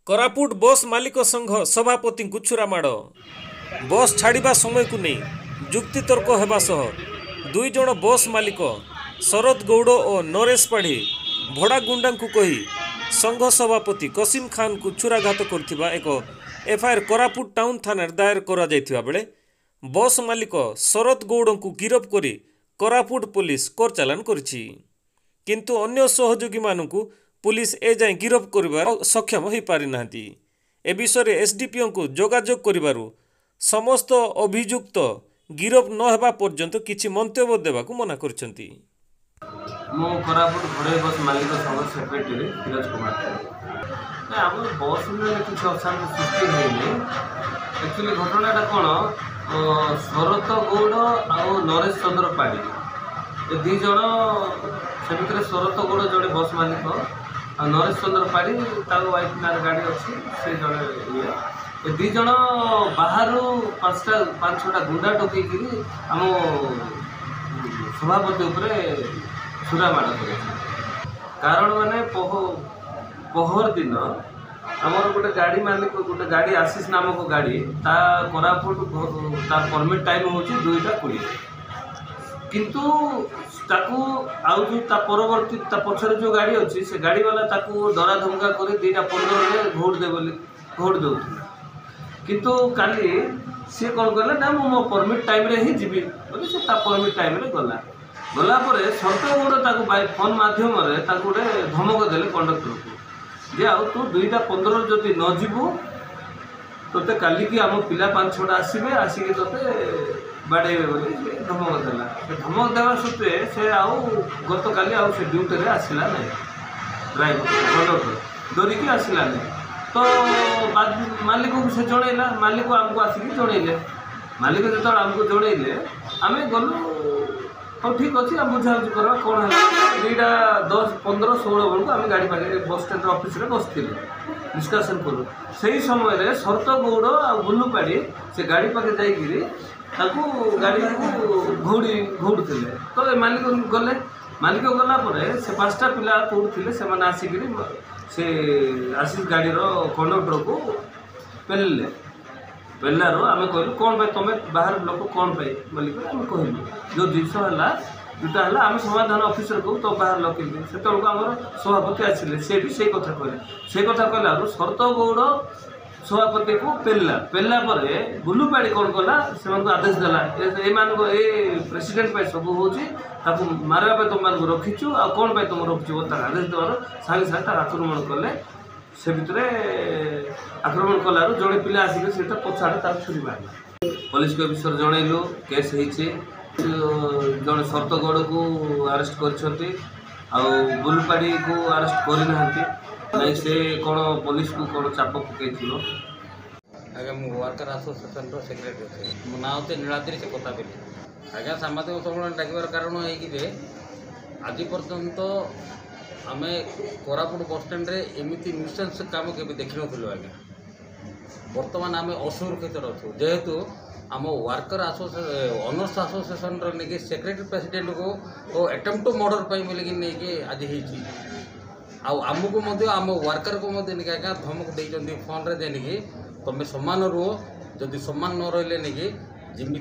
कोरापुट बस मालिक संघ सभापति को छुरामाड़ बस छाड़ा समय को नहीं जुक्तितर्क होगा सह दुई जन बस मालिक शरद गौड़ और नरेश पाढ़ी भड़ा गुंडा को कही संघ सभापति कसीम खान को छुराघात करथिबा एक एफआईआर कोरापुट टाउन थाना दायर करा जायथिबा बेले बस मालिक शरद गौड़ को गिरफ करी कोरापुट पुलिस कोर चालान करछि किंतु अन्य सहयोगी मानकु पुलिस ए जाए गिरफ कर सक्षम हो पारि नांती। ए विषय एसडीपीओ को जोगाजोग करिबारु समस्त अभियुक्त गिरफ न हेबा पर्यंत किछि मंतव्य देबाकु मना करछंती। मो कोरापुट घोड़े बस मालिक संघ सेक्रेटरी धीरज कुमार ना आम बस में किसी अशांति सृष्टि होनी एक्चुअली घटनाटा कौन शरत गौड़ आ नरेश चंद्र पाढ़ी ये दी जन से भितर शरत गौड़ जड़े बस मालिक आ नरेश चंद्र पाढ़ी वाइफ नार गाड़ी अच्छी से जड़े ये दी जन बाहर पांच छटा गुंडा टोकईकि आम सभापति उपरे छुरामाड़ कर कारण माने पहर दिन आमर गोटे गाड़ी मालिक गोटे गाड़ी आशीष नामक गाड़ी ता कोरापुट तार परमिट टाइम हूँ 2:20 किंतु ताकू आउ जो ता परवर्ती ता पछरे जो गाड़ी अच्छी से गाड़ी वाला ताकू डरा धमका कर 2:15 भोट दे बोली भोट दौला किंतु काली सी कौन कले ना मो परमिट टाइम रे ही जीवी बोली से ता परमिट टाइम रे गला गलापर शरत गौड़ ताकू फोन मध्यम गोटे धमक देले कंडक्टर को जे आउ तू 2:15 जदि न जीवु तोते काली की आम पिला 5-6 आसबे आसिक तोते बाड़े बोली धमक देला धमक देवा सत्वे से आउ गत काली आउ से ड्यूटी रे आसला नहीं ड्राइवर कंडक्टर डरिकी आसला नहीं तो मालिक को से जनइला मालिक आमको आसिक जनइले मालिक जो आमको जनइले आम गलु हाँ ठीक अच्छे आम बुझाबुझी करवा कौन है 2:10-15-16 बेलू आम गाड़ी पाखे बस स्टैंड ऑफिस रे बसती डिस्कसन करूँ से समय शरत गौड़ आ बुलू पाड़ी से गाड़ी पाखे जाइए गाड़ी को घौड़े तो मालिक गले मालिक गलापर से 5टा पिला कौन से आसिक से आशीष गाड़ी कंडक्टर को पेल्ले पेलार आम कहलु कौन भाई तुम बाहर लोक कौन पाई बोलिक आम कहलु जो जिस जोटा है आम समाधान ऑफिसर को तो बाहर लोक से आम सभापति आसिले से भी से कथा कहले से कथा कहला शरत गौड़ सभापति को पेला पर बुलू पाड़ी कौन कला से आदेश देला ए प्रेसिडेंट पे सब हो मारे तुम रखीचु आ कौन पाई तुम रखीचु आदेश देवार सागे सागे आक्रमण कले से भितर आक्रमण कलार जड़े पिला आसिक से पछाड़े तार छुरी मारे पुलिस को अफिसर जनइलु केस होती जड़े शरत गौड़ को अरेस्ट कर बुलपाड़ी को अरेस्ट करना नहीं से कौन पुलिस को कौन चाप पकई आज्ञा मु वर्कर एसोसिएशन सेक्रेटरी मो ना होते नीलाद्री से कथा बोली आज्ञा साम्बादिक सम्मेलन डाकिबार कारण है आज पर्यंत आम कोरापुट बस स्टैंड रे एमती न्यूसेंस काम के देखी नु आज्ञा बर्तमान आम असुरक्षित अच्छु जेहेतु आम वर्कर ऑनर्स एसोसिएशन नहीं सेक्रेटरी प्रेसिडेंट को अटेम्प्ट टू मर्डर पर बोलिकी आज आमको आम वर्कर को आज्ञा धमक देते फोन रे देनिकी तुम सम्मान रुह जदि सम्मान न रही नहीं कि जमी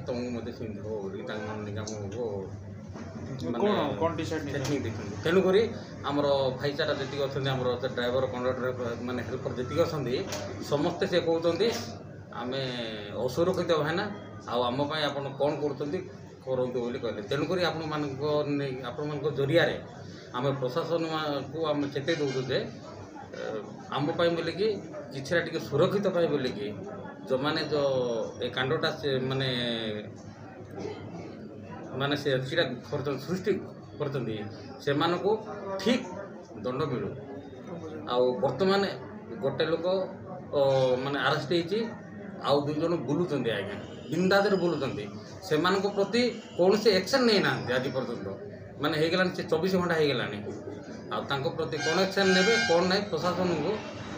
तुमको तेणुक आमर भाईचारा जी अच्छा आम ड्राइवर कंडक्टर माने हेल्पर जी अच्छा समस्ते से कहते आम असुरक्षित है आमपाई आप कौन करूँ बोली कहले तेणुक आपण जरिया आम प्रशासन को आम चेते दौचु जे आमपाई बोलिकी किसी टे सुरक्षित पाई बोलिकी जो मैंने जो ए कांडटा से माने माने से सृष्टि कर ठीक दंड मिलू बर्तमान गोटे लोक माने अरेस्ट होती आउ 2 जन बुलूँ आज्ञा बिंदादे बुलूँ से प्रति कौन से एक्शन नहीं ना आज पर्यटन माने हो गलानी से 24 घंटा हो गलानी आउ प्रति कौन एक्शन ने कौन ना प्रशासन को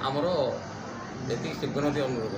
आमर ये विनती अनुरोध।